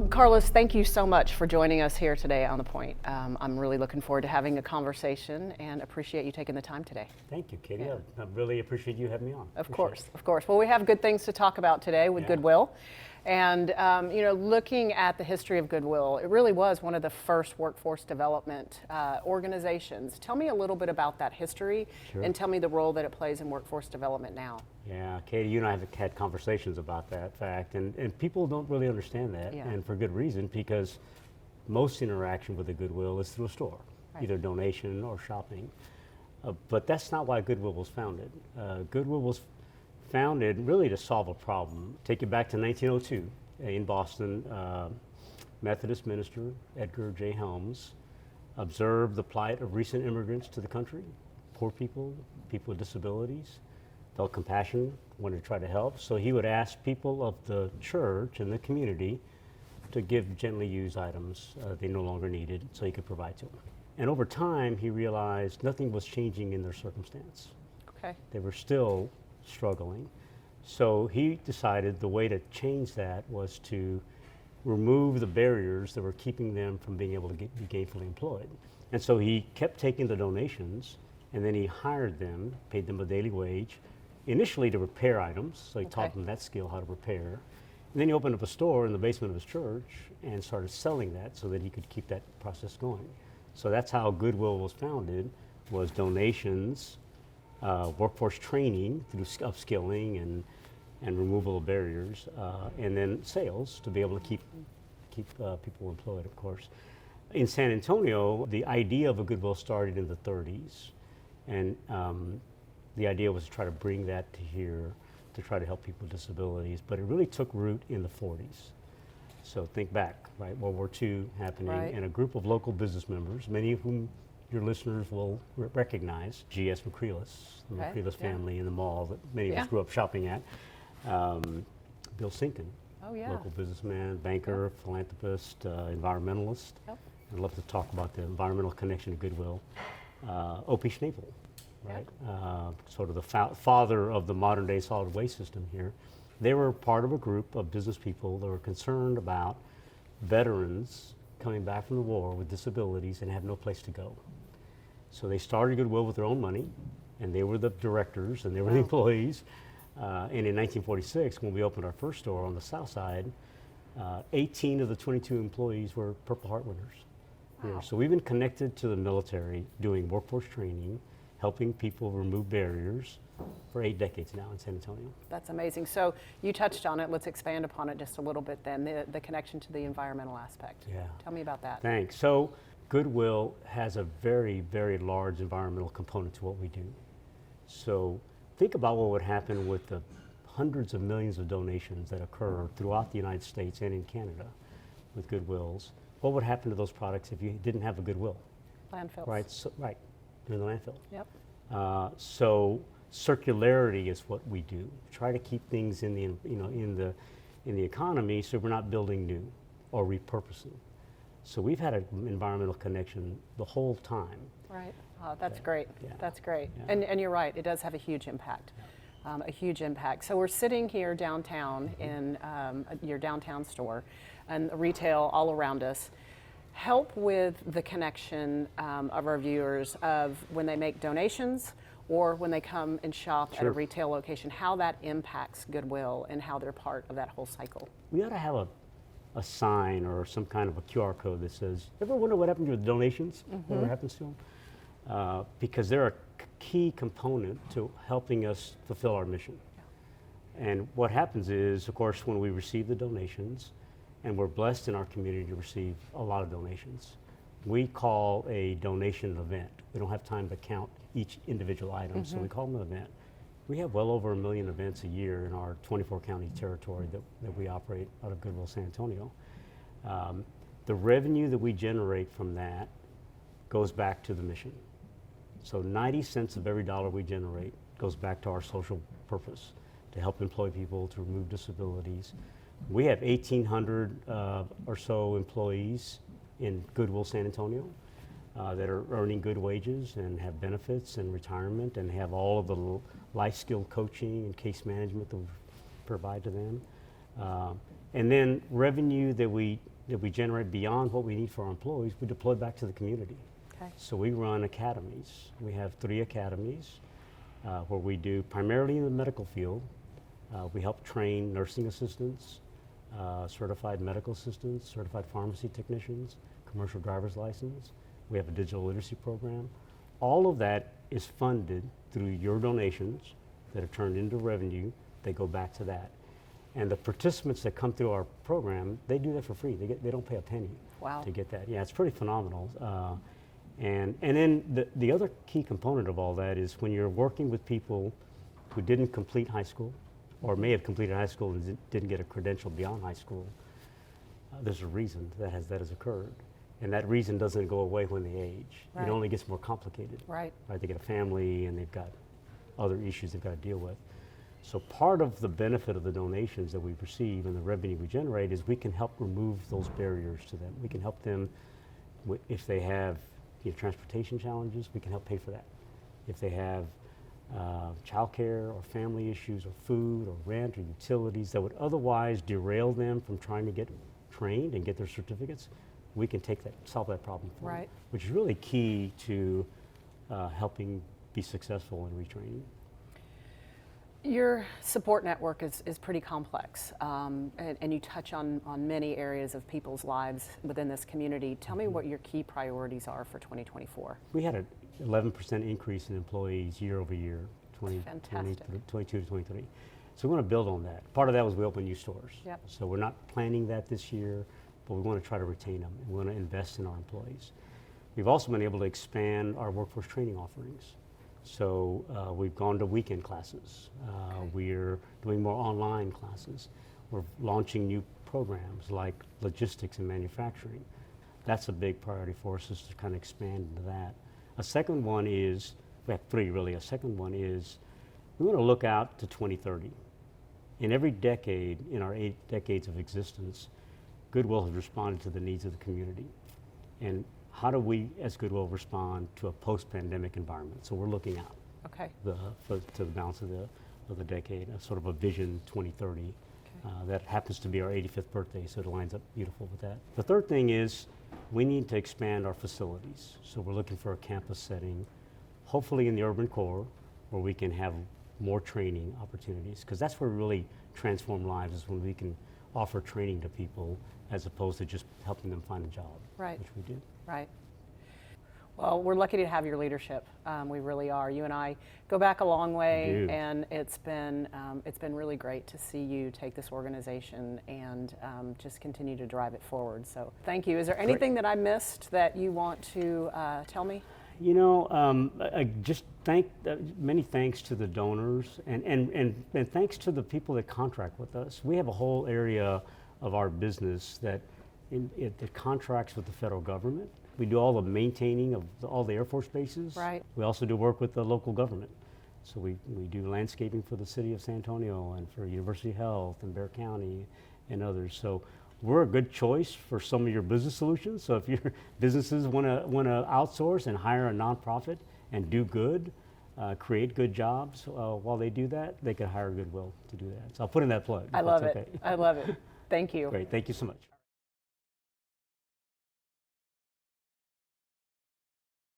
Carlos, thank you so much for joining us here today on thePoint. I'm really looking forward to having a conversation and appreciate you taking the time today. Thank you, Katie. Yeah. I really appreciate you having me on. Of course. Well, we have good things to talk about today with Goodwill. And, looking at the history of Goodwill, it really was one of the first workforce development organizations. Tell me a little bit about that history and tell me the role that it plays in workforce development now. Yeah, Katie, you and I have had conversations about that fact, and people don't really understand that, and for good reason, because most interaction with the Goodwill is through a store, either donation or shopping. But that's not why Goodwill was founded. Goodwill was founded really to solve a problem. Take it back to 1902 in Boston. Methodist minister Edgar J. Helms observed the plight of recent immigrants to the country, poor people, people with disabilities, felt compassion, wanted to try to help. So he would ask people of the church and the community to give gently used items they no longer needed so he could provide to them. And over time, he realized nothing was changing in their circumstance. They were still struggling. So he decided the way to change that was to remove the barriers that were keeping them from being able to be gainfully employed. And so he kept taking the donations, and then he hired them, paid them a daily wage, initially to repair items, so he taught them that skill, how to repair. And then he opened up a store in the basement of his church and started selling that so that he could keep that process going. So that's how Goodwill was founded, was donations, workforce training through upskilling and removal of barriers, and then sales to be able to keep people employed, of course. In San Antonio, the idea of a Goodwill started in the 30s, and the idea was to try to bring that to here to try to help people with disabilities, but it really took root in the 40s. So think back, right, World War II happening, and a group of local business members, many of whom your listeners will recognize, G.S. McCreeless, the McCreeless family in the mall that many of us grew up shopping at. Bill Sinkin, local businessman, banker, philanthropist, environmentalist. I'd love to talk about the environmental connection to Goodwill. O.P. Schnabel, right? Sort of the father of the modern day solid waste system here. They were part of a group of business people that were concerned about veterans coming back from the war with disabilities and have no place to go. So they started Goodwill with their own money, and they were the directors and they were the employees. And in 1946, when we opened our first store on the south side, 18 of the 22 employees were Purple Heart winners here. So we've been connected to the military, doing workforce training, helping people remove barriers for 8 decades now in San Antonio. That's amazing. So you touched on it. Let's expand upon it just a little bit then, the connection to the environmental aspect. Tell me about that. Thanks. So Goodwill has a very, very large environmental component to what we do. So think about what would happen with the hundreds of millions of donations that occur throughout the United States and in Canada with Goodwills. What would happen to those products if you didn't have a Goodwill? Landfills. Right, so, in the landfill. So circularity is what we do. Try to keep things in the economy so we're not building new or repurposing. So we've had an environmental connection the whole time. Right. Oh, that's great. That's great. And you're right. It does have a huge impact. A huge impact. So we're sitting here downtown in your downtown store, and retail all around us. Help with the connection of our viewers of when they make donations or when they come and shop at a retail location, how that impacts Goodwill and how they're part of that whole cycle. We ought to have a sign or some kind of a QR code that says, ever wonder what happened to the donations? Whatever happens to them? Because they're a key component to helping us fulfill our mission. And what happens is, of course, when we receive the donations, and we're blessed in our community to receive a lot of donations, we call a donation an event. We don't have time to count each individual item, so we call them an event. We have well over 1 million events a year in our 24 county territory that we operate out of Goodwill, San Antonio. The revenue that we generate from that goes back to the mission. So 90 cents of every dollar we generate goes back to our social purpose, to help employ people, to remove disabilities. We have 1,800 or so employees in Goodwill, San Antonio that are earning good wages and have benefits and retirement and have all of the life skill coaching and case management that we provide to them. And then revenue that we generate beyond what we need for our employees, we deploy back to the community. Okay. So we run academies. We have 3 academies where we do primarily in the medical field. We help train nursing assistants, certified medical assistants, certified pharmacy technicians, commercial driver's license. We have a digital literacy program. All of that is funded through your donations that are turned into revenue. They go back to that. And the participants that come through our program, they do that for free. They don't pay a penny to get that. Yeah, it's pretty phenomenal. And then the other key component of all that is when you're working with people who didn't complete high school or may have completed high school and didn't get a credential beyond high school, there's a reason that has occurred. And that reason doesn't go away when they age. Right. It only gets more complicated. Right. They get a family and they've got other issues they've got to deal with. So part of the benefit of the donations that we receive and the revenue we generate is we can help remove those barriers to them. We can help them if they have transportation challenges, we can help pay for that. If they have childcare or family issues or food or rent or utilities that would otherwise derail them from trying to get trained and get their certificates, we can solve that problem for them, which is really key to helping be successful in retraining. Your support network is pretty complex, and you touch on many areas of people's lives within this community. Tell me what your key priorities are for 2024. We had an 11% increase in employees year over year, 22 to 23. So we want to build on that. Part of that was we opened new stores. Yep. So we're not planning that this year, but we want to try to retain them. We want to invest in our employees. We've also been able to expand our workforce training offerings. So we've gone to weekend classes. We're doing more online classes. We're launching new programs like logistics and manufacturing. That's a big priority for us, is to kind of expand into that. A second one is, we have 3 really. A second one is we want to look out to 2030. In every decade, in our 8 decades of existence, Goodwill has responded to the needs of the community. And how do we, as Goodwill, respond to a post-pandemic environment? So we're looking out to the balance of the decade, sort of a vision 2030. That happens to be our 85th birthday, so it lines up beautiful with that. The third thing is we need to expand our facilities. So we're looking for a campus setting, hopefully in the urban core, where we can have more training opportunities, because that's where we really transform lives, is when we can offer training to people as opposed to just helping them find a job, which we do. Right. Well, we're lucky to have your leadership. We really are. You and I go back a long way, and it's been really great to see you take this organization and just continue to drive it forward. So thank you. Is there anything that I missed that you want to tell me? You know, I just many thanks to the donors, and thanks to the people that contract with us. We have a whole area of our business that contracts with the federal government. We do all the maintaining of all the Air Force bases. Right. We also do work with the local government. So we do landscaping for the city of San Antonio and for University Health and Bexar County and others. So we're a good choice for some of your business solutions. So if your businesses want to outsource and hire a nonprofit and do good, create good jobs while they do that, they could hire Goodwill to do that. So I'll put in that plug. I love it. I love it. Thank you. Great. Thank you so much.